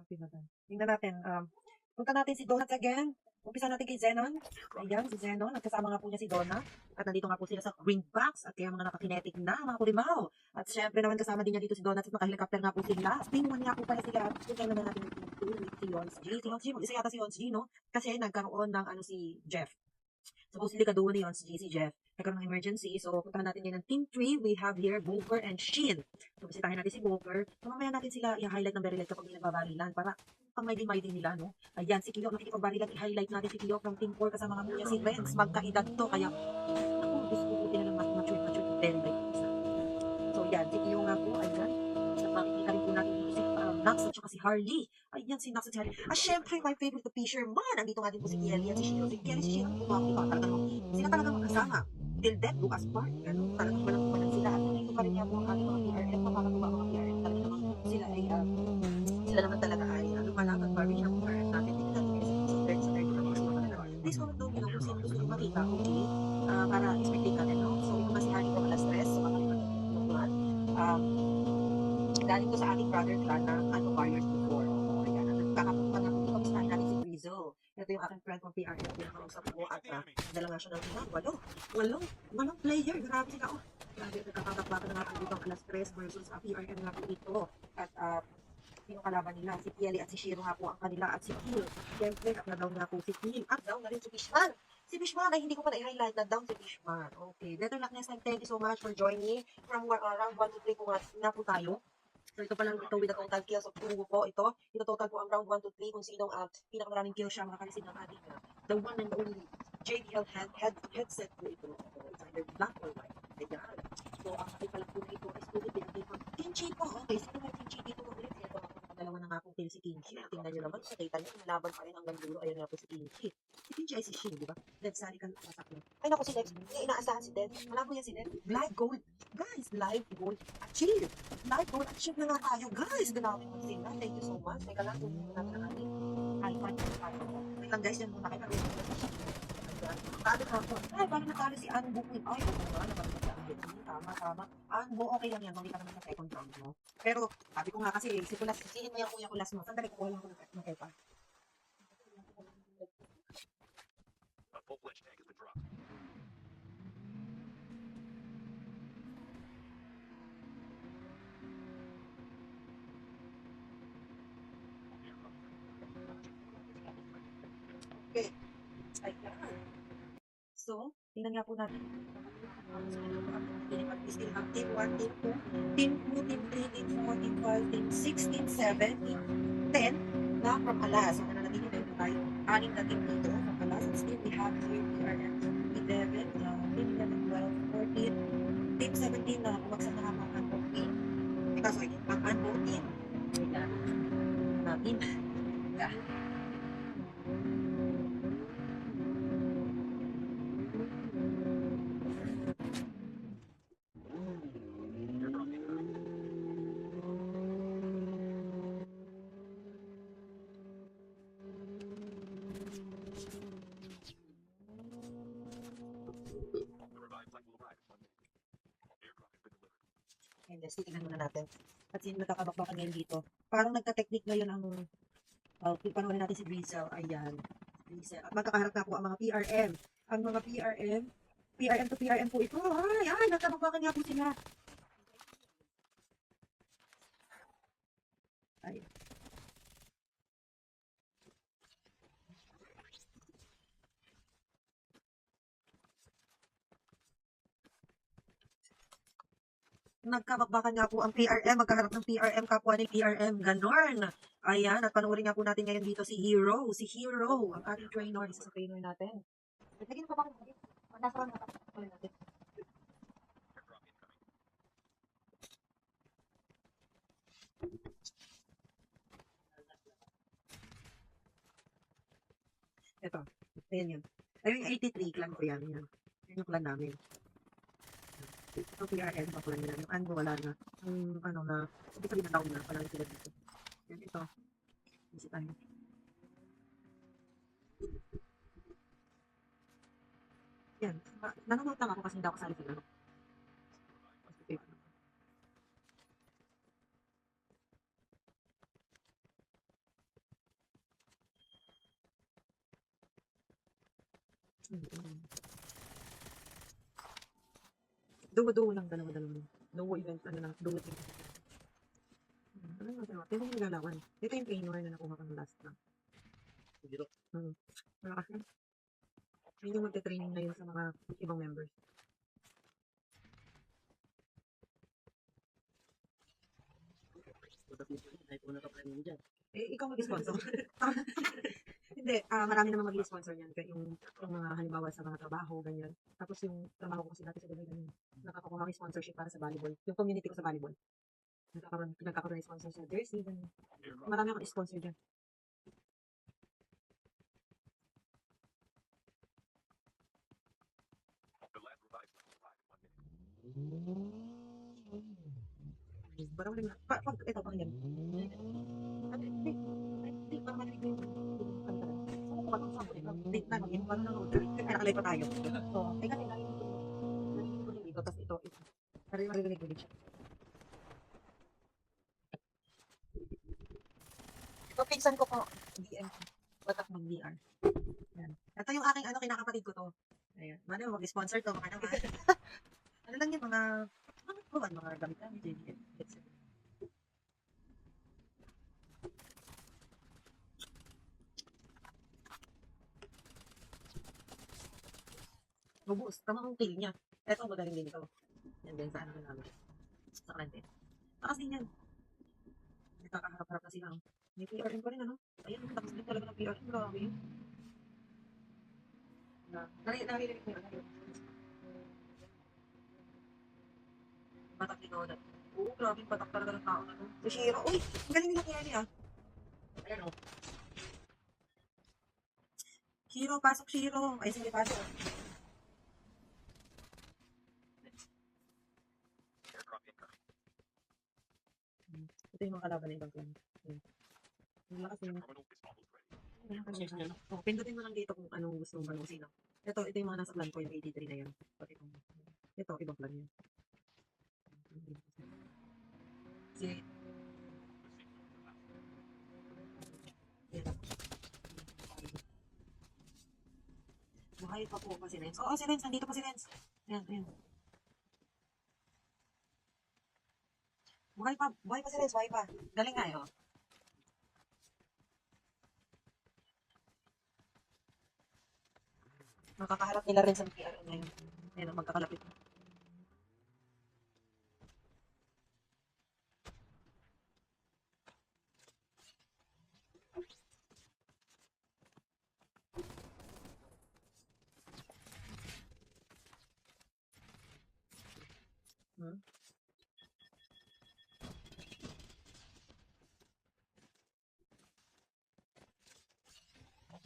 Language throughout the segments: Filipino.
Tingnan natin. Punta natin si Donut again. Umpisa natin kay Zenon. Ayan, si Zenon. Nagkasama nga po niya si Donna. At nandito nga po sila sa green box. At kaya mga nakakinetic na, mga kurimaw. At syempre naman kasama din niya dito si Donut. At naka-helicopter nga po sila. Team 1 nga po pala sila. At tingnan naman natin yung team 2 with si Yons G. Si Yons G, isa yata si Yons G, no? Kasi nagkaroon ng si Jeff. Supposedly kadugo ni Yons G, si Jeff. Nagkaroon ng emergency. So, puntahan natin ngayon ng Team 3. We have here Boker and Shin. So, bisitahin natin si Boker. So, mamaya natin sila i-highlight ng very light kapag may nagbabarilan para pang may din nila, no? Ayan, si Kiyok nakikipagbarilan. I-highlight natin si Kiyok from Team 4 kasama nga po niya si Renz. Magkaedad to. Kaya, ako, diskuti na lang mas mature very light. So, yan. Si Kiyok nga po, ayan. Makikita rin po natin dito si Nax at saka si Harley. Ayan, si Nax at si Harley. Syempre, my favorite the fisherman. Nandito nga din po si Kelly at si Shiro. Si Kelly, si Shiro, sila talagang magkasama. Till death, do us part. Ganun, talagang walang sila. At nandito pa rin niya po ang ating mga PRM. Mapakatuwa mga PRM. Talaga naman sila ay, sila naman talaga ay, lumalang at Barbie ng PRM natin. Tingnan natin guys, sa third na mga sila talaga. Please comment down below kung sino gusto nyo makita, okay? Para expectate natin, no? So, ito nga si Harley ko alas 3. So, makalimutan natin ito. Galing ko sa ating brother clan na warriors before. Ayan, nagkakapunta nga po dito. Kamustahin natin si Rizzo. Ito yung aking friend from PRM. Pinakausap ko at dala nga siya ng ilan. Walong player. Grabe sila. Grabe, nagkakakapatan na nga po dito ang alas 3 versus PRM nga po dito. At yung kalaban nila, si Pieli at si Shiro nga po ang kanila at si Kill. Siyempre, na-down nga po si Kill. At down na rin si Fishman. Si Fishman ay hindi ko pa na-highlight na down si Fishman. Okay, better luck next time. Thank you so much for joining. From round 1 to 3 po nga po tayo. So, ito pa lang ito with the total kills of Tungo po. Ito total po ang round 1 to 3 kung sinong pinakamaraming kills siya makakalisin ng ating the one and only JBL headset po ito. It's either black or white. Ayan. So, ang ating palang po ito is po pinagay from Tinchi po. Okay, sino may Tinchi dito ulit? Ito ako nakadalawa na nga po kill si Tinchi. Tingnan nyo naman, nakita nyo, malaban pa rin hanggang dulo. Ayan nga po si Tinchi. Si Tinchi ay si Shin, di ba? Dead Sally kan sasak mo. Ay naku si Dex, hindi inaasahan si Dex. Malabo yan si Dex. Live gold. Guys, live gold. Achieve. Live gold achieve na nga tayo. Guys, grabe mo sila. Thank you so much. Teka lang, kung muna natin ang ating iPad. Wait lang guys, yan muna kayo. Talo na ako. Ay, paano natalo si Anbo? Ay, ito nga, tama. Anbo, okay lang yan. Hindi ka naman sa second round mo. Pero, sabi ko nga kasi, sisihin mo yung kuya kulas mo. Sandali, kuha lang ko ng iPad. A full-fledged tank has been dropped. Okay. Ayan. So, tingnan nga po natin. Still have team 1, team 2, team 2, team 3, team 4, team 5, team 6, team 7, team 10 na from Alas. So, nananatin nyo meron tayo 6 na team dito from Alas. And still, we have here PRM 11, team 11, 12, 14, team 17 na bumagsak na nga mga unbound team. Sorry, ang unbound team. Ayan. Natin. Yeah. And then, tingnan muna natin. At sino nakakabakbakan ngayon dito. Parang nagka-technique ngayon ang panoorin natin si Grizel. Ayan. Grizel. At magkakaharap na po ang mga PRM. Ang mga PRM to PRM po ito. Ay, nagkabakbakan nga po sila. Ay. Nagkabakbakan nga po ang PRM, magkaharap ng PRM, kapwa ni PRM, ganon. Ayan, at panoorin nga po natin ngayon dito si Hero, ang ating trainer, isa sa trainer natin. Nagiging pa ba kung nasa lang natin. Ito, ayan yun. Ayun, 83 clan ko yan. Yan yung clan namin. Ito PRM pa clan nila. Yung ano, wala na. Yung ano na, hindi sabihin na down na. Wala na sila dito. Yan, ito. Visit tayo. Yan. Nanonood lang ako kasi hindi ako kasali sila. Duo lang, dalawa. Duo event, ano lang, duo team. Ano yung dalawa? Ito yung nagalawan. Ito yung trainer na nakuha ko ng last na. Dito. Malakas yan. Yun yung magte-training na yun sa mga ibang members. Ikaw mag-sponsor. Hindi, marami naman mag-sponsor niyan. Kaya yung mga halimbawa sa mga trabaho, ganyan. Tapos yung trabaho ko kasi dati sa Dubai, ganyan. Nakakakuha kami sponsorship para sa volleyball. Yung community ko sa volleyball. Nagkakaroon ng sponsor sa jersey, ganyan. Marami akong sponsor dyan. The lab revives them alive in 1 minute. Parang wala na. Ito, pakinggan. Hindi, parang marinig mo yung saan ko katong saan ko ito? Hindi, maging paano nanonood? Nakalay pa tayo. So, kasi narinig ko din dito, tapos ito. Marinig ko din siya. Ito, pinsan ko po. DM. Watak mag-VR. Yan. Ito yung aking kinakapatid ko to. Ayan. Mano, mag-sponsor to, mga naman. Ano lang yung mga gamit-gamit, etc. Mabuos. Tama kong kill niya. Ito, magaling din ito. Yan din sa namin. Sa klante. Takas din yan. Nagkakaharap-harap na sila. May PRM pa rin, ano? Ayan, takas din talaga ng PRM. Grabe yun. Naririnig mo yun. Batak din ako na. Oo, grabe. Batak talaga ng tao na. Si Shiro. Uy! Ang galing nila kaya niya. Ayan, o. Shiro, pasok Shiro. Ay, sige, pasok. Airdrop incoming. Ito yung mga kalaban ng ibang clan. Ang lakas Chip yun. terminal is almost ready. Oh, pindutin mo lang dito kung anong gusto mo balusin. Ito yung mga nasa plan ko, yung 83 na yan. Ito, ibang plan yan. Si... Buhay pa po si Renz. Oo, si Renz. Nandito pa si Renz. Ayan. Buhay pa si Renz. Buhay pa. Galing nga yun. Makakaharap nila rin sa PR na yun. Ayan, magkakalapit.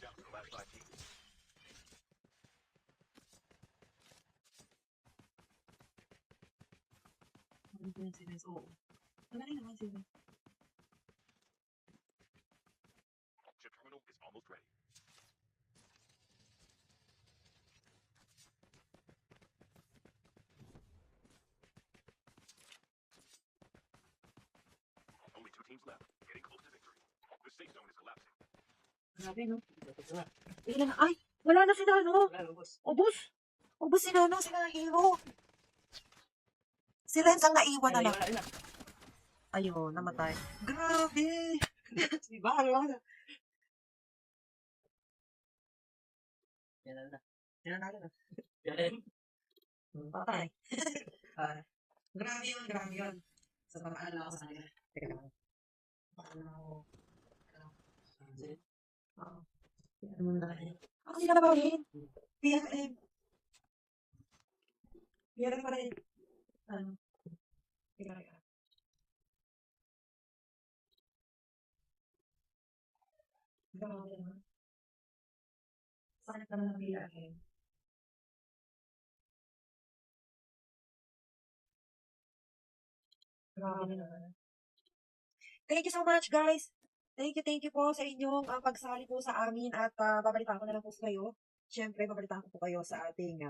Down to the last 5 teams. Ano po si Renz? Oo. Magaling naman si Renz. Chip terminal is almost ready. Only 2 teams left, getting close to victory. The safe zone is collapsing. Grabe, no? Ilan na? Ay! Wala na sila, no? Ubus! Ubus sila, no? Sila na hero. Si Renz ang naiwan na lang. Ayun, namatay. Grabe! Diba? Ano? Yan na. Patay. Grabe yun. Sa pamaalam ako sa kanila. Teka lang. Paalam ako. Oo. Ano mo na tayo? Ako sila na ba rin? PLM. PLM pa rin. Ano? Teka. Grabe naman. Sakit naman ng PLM. Grabe naman. Thank you so much, guys. Thank you po sa inyong pagsali po sa amin at babalitaan ko na lang po kayo. Siyempre, babalitaan ko po kayo sa ating